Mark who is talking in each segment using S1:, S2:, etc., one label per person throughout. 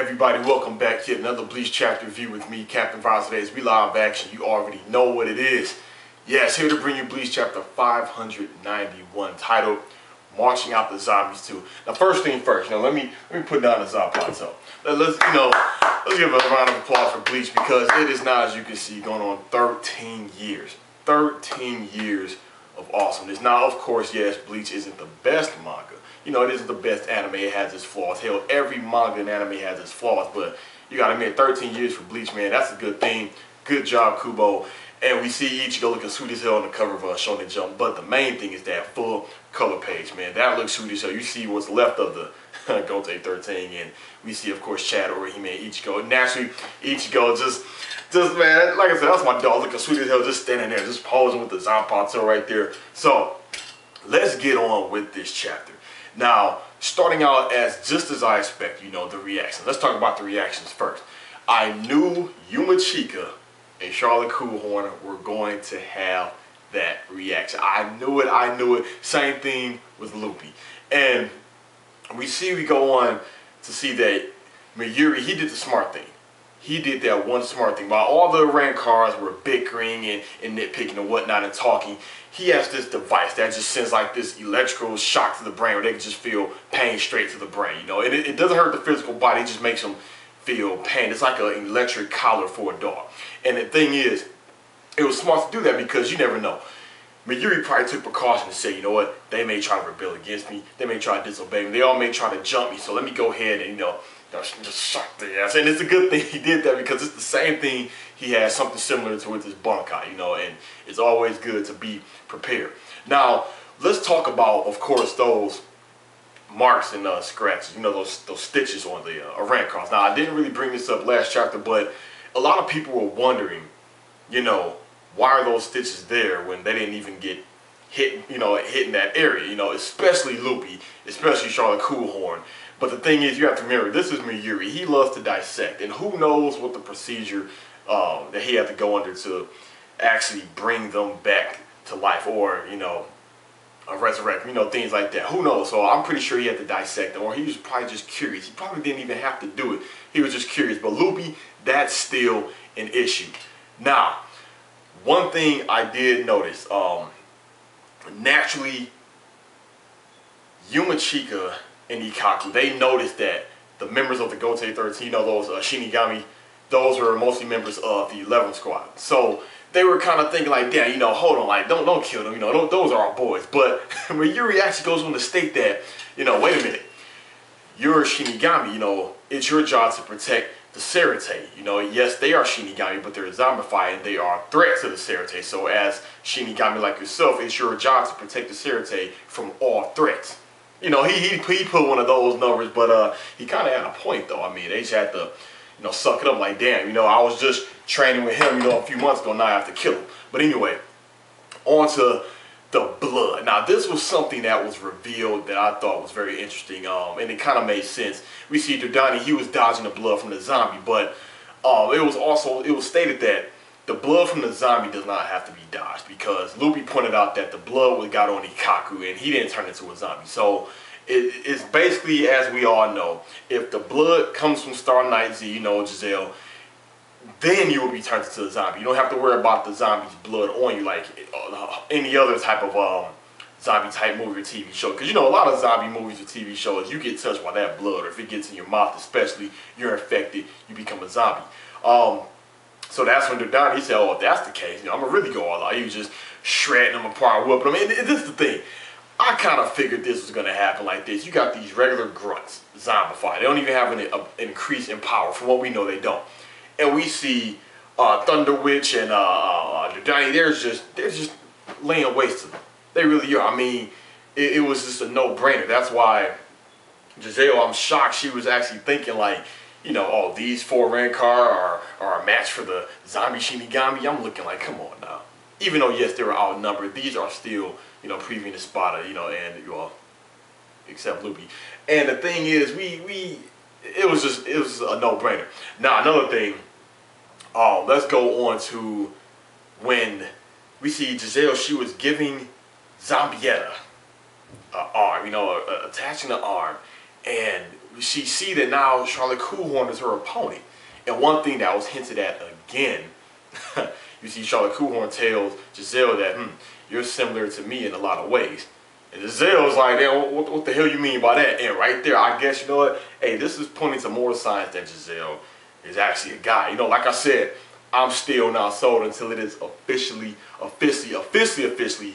S1: everybody, welcome back to another Bleach chapter review with me, Captain Vazquez. We live action, you already know what it is. Yes, here to bring you Bleach chapter 591, titled Marching Out the Zombies 2. Now first thing first, let me put down the Zapato. Let's give a round of applause for Bleach, because it is now, as you can see, going on 13 years. 13 years of awesomeness. Now, of course, yes, Bleach isn't the best manga. It isn't the best anime. It has its flaws. Hell, every manga and anime has its flaws. But you gotta admit, 13 years for Bleach, man, that's a good thing. Good job, Kubo. And we see Ichigo looking sweet as hell on the cover of Shonen Jump. But the main thing is that full color page, man. That looks sweet as hell. You see what's left of the Gote 13, and we see, of course, Chad, Orihime, and Ichigo. And naturally, Ichigo just man, like I said, that's my dog looking sweet as hell, just standing there, just posing with the Zanpakuto right there. So let's get on with this chapter. Now, starting out just as I expect, the reactions. Let's talk about the reactions first. I knew Yumachika and Charlotte Coolhorn were going to have that reaction. I knew it. Same thing with Loopy. And we go on to see that Mayuri, he did the smart thing. He did that one smart thing. While all the Rancars were bickering and nitpicking and whatnot and talking, he has this device that just sends like this electrical shock to the brain where they can just feel pain straight to the brain. It doesn't hurt the physical body, it just makes them feel pain. It's like an electric collar for a dog. And the thing is, it was smart to do that because you never know. Mayuri probably took precaution to say, you know what, they may try to rebel against me, they may try to disobey me, they all may try to jump me, so let me go ahead and, just shock their ass. And it's a good thing he did that, because it's the same thing he has something similar to with his Bankai, and it's always good to be prepared. Now, let's talk about, of course, those marks and scratches, those stitches on the Rancars. Now, I didn't really bring this up last chapter, but a lot of people were wondering, why are those stitches there when they didn't even get hit, hitting that area, especially Loopy, especially Charlotte Coolhorn. But the thing is, you have to remember, this is Mayuri. He loves to dissect, and who knows what the procedure that he had to go under to actually bring them back to life, or, resurrect, things like that. Who knows? So I'm pretty sure he had to dissect them, or he was probably just curious. He probably didn't even have to do it. He was just curious. But Loopy, that's still an issue. Now, one thing I did notice, naturally, Yumachika and Ikkaku, they noticed that the members of the Gote 13, those Shinigami, those were mostly members of the 11th squad. So they were kind of thinking like, damn, hold on, like, don't kill them, those are our boys. But Mayuri actually goes on to state that, wait a minute, you're a Shinigami, it's your job to protect the Serite. Yes, they are Shinigami, but they're zombified and they are a threat to the Serite. So as Shinigami like yourself, it's your job to protect the Serite from all threats. He put one of those numbers, but he kind of had a point though. I mean, they just had to, suck it up like, damn, I was just training with him, a few months ago, now I have to kill him. But anyway, on to the blood. Now, this was something that was revealed that I thought was very interesting, and it kind of made sense. We see Dodani, he was dodging the blood from the zombie, but it was stated that the blood from the zombie does not have to be dodged, because Loopy pointed out that the blood got on Ikkaku and he didn't turn into a zombie. So it's basically, as we all know, if the blood comes from Star Knight Z, Giselle, then you will be turned into a zombie. You don't have to worry about the zombie's blood on you like any other type of zombie type movie or TV show. Because a lot of zombie movies or TV shows, you get touched by that blood, or if it gets in your mouth especially, you're infected, you become a zombie. So that's when Dodani, he said, oh, if that's the case, I'm going to really go all out. He was just shredding them apart, whooping them. And this is the thing. I kind of figured this was going to happen like this. You got these regular grunts, zombified. They don't even have an increase in power. From what we know, they don't. And we see Thunder Witch and Dodani, they're just laying waste to them. They really are. I mean, it was just a no-brainer. That's why Giselle, I'm shocked she was actually thinking like, oh, these 4 Rancor are a match for the zombie Shinigami. I'm looking like, come on now. Even though, yes, they were outnumbered, these are still, previous Spada, and, except Loopy. And the thing is, it was a no-brainer. Now, another thing, let's go on to when we see Giselle, she was giving Zambietta an arm, attaching the arm, and she see that now Charlotte Coolhorn is her opponent. And one thing that was hinted at again, you see Charlotte Coolhorn tells Giselle that, you're similar to me in a lot of ways. And Giselle's like, damn, what the hell you mean by that? And right there, I guess, you know what? Hey, this is pointing to more signs that Giselle is actually a guy. You know, like I said, I'm still not sold until it is officially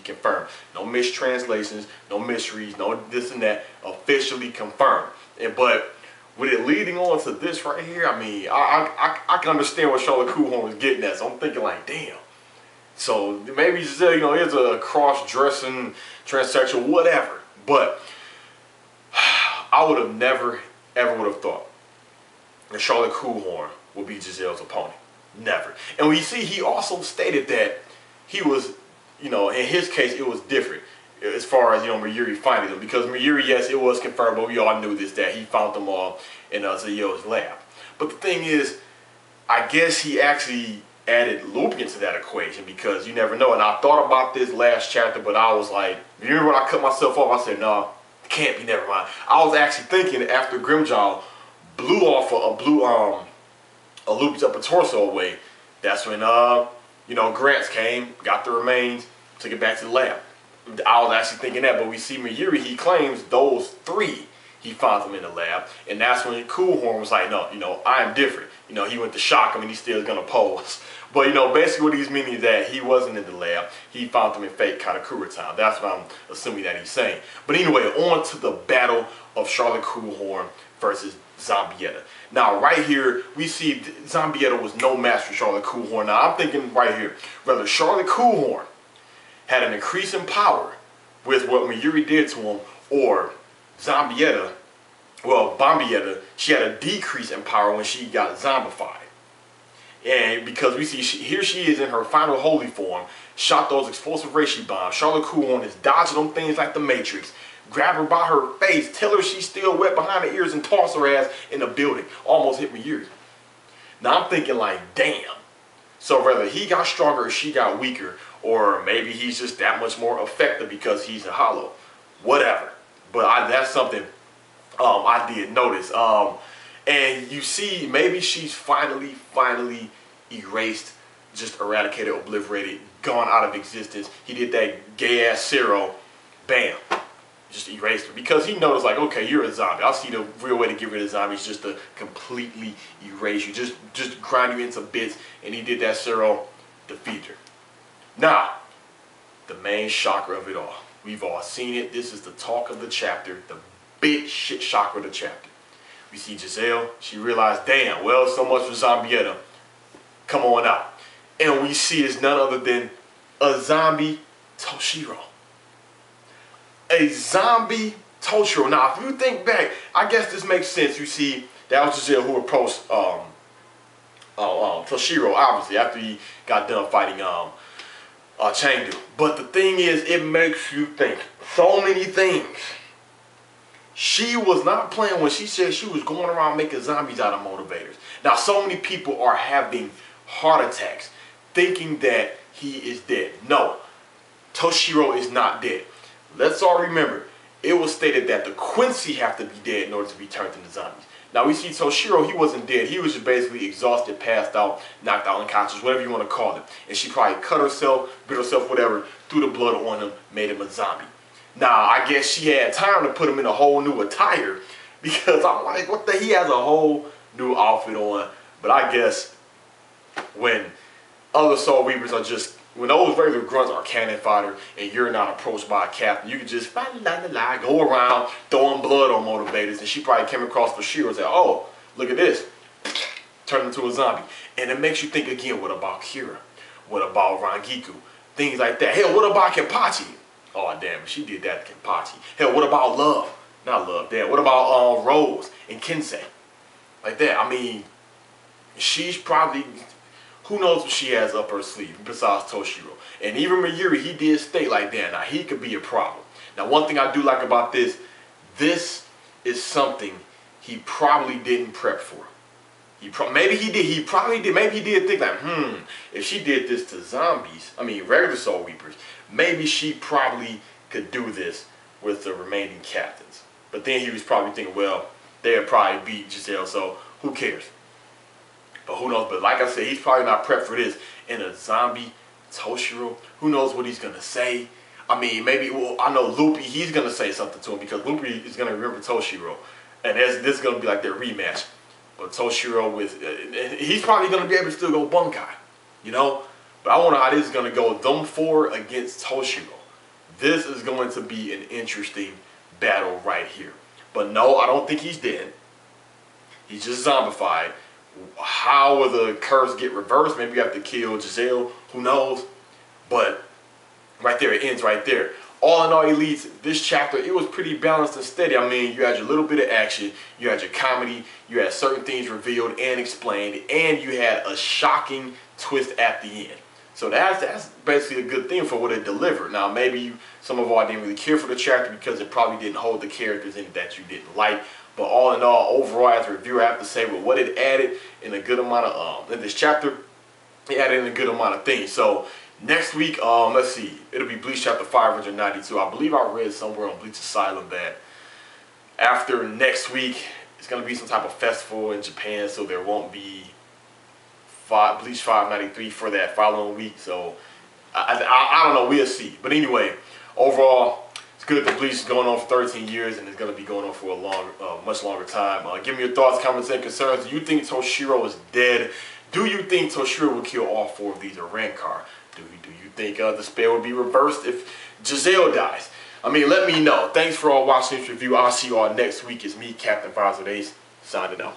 S1: confirmed. No mistranslations, no mysteries, no this and that. Officially confirmed. But with it leading on to this right here, I mean, I can understand what Charlotte Coolhorn was getting at. So I'm thinking like, damn. So maybe Giselle, you know, is a cross-dressing, transsexual, whatever. But I would have never, ever would have thought that Charlotte Coolhorn would be Giselle's opponent. Never. And we see he also stated that he was, you know, in his case, it was different as far as, you know, Mayuri finding them. Because Mayuri, yes, it was confirmed, but we all knew this, that he found them all in Zayo's lab. But the thing is, I guess he actually added Lupin to that equation, because you never know. And I thought about this last chapter, but I was like, you remember when I cut myself off? I said, no, it can't be, never mind. I was actually thinking after Grimjaw blew off a Lupin's upper torso away, that's when, you know, Grants came, got the remains, took it back to the lab. I was actually thinking that, but we see Mayuri, he claims those three, he found them in the lab, and that's when Coolhorn was like, no, you know, I am different. You know, he went to shock him, and he still is going to pose. But, you know, basically what he's meaning is that he wasn't in the lab. He found them in fake Katakura time. That's what I'm assuming that he's saying. But anyway, on to the battle of Charlotte Coolhorn versus Zombietta. Now, right here, we see Zombietta was no match for Charlotte Coolhorn. Now, I'm thinking right here, whether Charlotte Coolhorn had an increase in power with what Mayuri did to him, or Zombietta, well, Bombietta, she had a decrease in power when she got zombified. And because we see, here she is in her final holy form, shot those explosive reishi bombs. Charlotte Coolhorn is dodging them things like the Matrix. Grab her by her face, tell her she's still wet behind the ears, and toss her ass in the building. Almost hit Mayuri. Now I'm thinking like, damn. So whether he got stronger or she got weaker, or maybe he's just that much more effective because he's a hollow. Whatever. But that's something I did notice. And you see, maybe she's finally erased, just eradicated, obliterated, gone out of existence. He did that gay-ass Zero, bam, just erased her. Because he noticed, like, okay, you're a zombie. I'll see the real way to get rid of zombies, just to completely erase you, just grind you into bits. And he did that Zero, defeat her. Now, the main shocker of it all. We've all seen it. This is the talk of the chapter, the big shit shocker of the chapter. We see Giselle. She realized, damn, well, so much for Zombietta. Come on out. And we see it's none other than a zombie Toshiro. A zombie Toshiro. Now, if you think back, I guess this makes sense. You see, that was Giselle who approached Toshiro, obviously, after he got done fighting Chengdu. But the thing is, it makes you think so many things. She was not playing when she said she was going around making zombies out of motivators. Now, so many people are having heart attacks thinking that he is dead. No, Toshiro is not dead. Let's all remember, it was stated that the Quincy have to be dead in order to be turned into zombies. Now, we see Toshiro, he wasn't dead. He was just basically exhausted, passed out, knocked out unconscious, whatever you want to call it. And she probably cut herself, bit herself, whatever, threw the blood on him, made him a zombie. Now, I guess she had time to put him in a whole new attire, because I'm like, what the, he has a whole new outfit on. But I guess when other Soul Reapers are just, when those regular grunts are cannon fodder and you're not approached by a captain, you can just go around throwing blood on motivators. And she probably came across Toshiro and said, oh, look at this, turned into a zombie. And it makes you think again, what about Kira? What about Rangiku? Things like that. Hell, what about Kenpachi? Oh, damn, she did that to Kenpachi. Hell, what about Love? Not Love, damn. What about Rose and Kensei? Like that. I mean, she's probably, who knows what she has up her sleeve besides Toshiro. And even Mayuri, he did state like that. Now, he could be a problem. Now, one thing I do like about this is something he probably didn't prep for. Maybe he did. He probably did. Maybe he did think like, if she did this to zombies, I mean regular Soul Reapers, maybe she probably could do this with the remaining captains. But then he was probably thinking, well, they'll probably beat Giselle, so who cares? But who knows? But like I said, he's probably not prepped for this. And a zombie Toshiro, who knows what he's going to say? I mean, maybe, well, I know Loopy, he's going to say something to him because Loopy is going to remember Toshiro. And this is going to be like their rematch. But Toshiro he's probably going to be able to still go Bunkai, you know? But I wonder how this is going to go. Them four against Toshiro. This is going to be an interesting battle right here. But no, I don't think he's dead. He's just zombified. How will the curse get reversed? Maybe you have to kill Giselle. Who knows? But right there, it ends right there. All in all, Elites, this chapter, it was pretty balanced and steady. I mean, you had your little bit of action, you had your comedy, you had certain things revealed and explained, and you had a shocking twist at the end. So that's basically a good thing for what it delivered. Now, maybe some of y'all didn't really care for the chapter because it probably didn't hold the characters in it that you didn't like. But all in all, overall, as a reviewer, I have to say, with what it added in a good amount of, in this chapter, it added in a good amount of things. So, next week, let's see, it'll be Bleach chapter 592. I believe I read somewhere on Bleach Asylum that after next week, it's going to be some type of festival in Japan, so there won't be Bleach 593 for that following week. So, I don't know, we'll see. But anyway, overall, it's good that Bleach is going on for 13 years and it's going to be going on for a much longer time. Give me your thoughts, comments, and concerns. Do you think Toshiro is dead? Do you think Toshiro will kill all four of these or Rancor? Do you think the spell will be reversed if Giselle dies? I mean, let me know. Thanks for all watching this review. I'll see you all next week. It's me, Captain 508, signing out.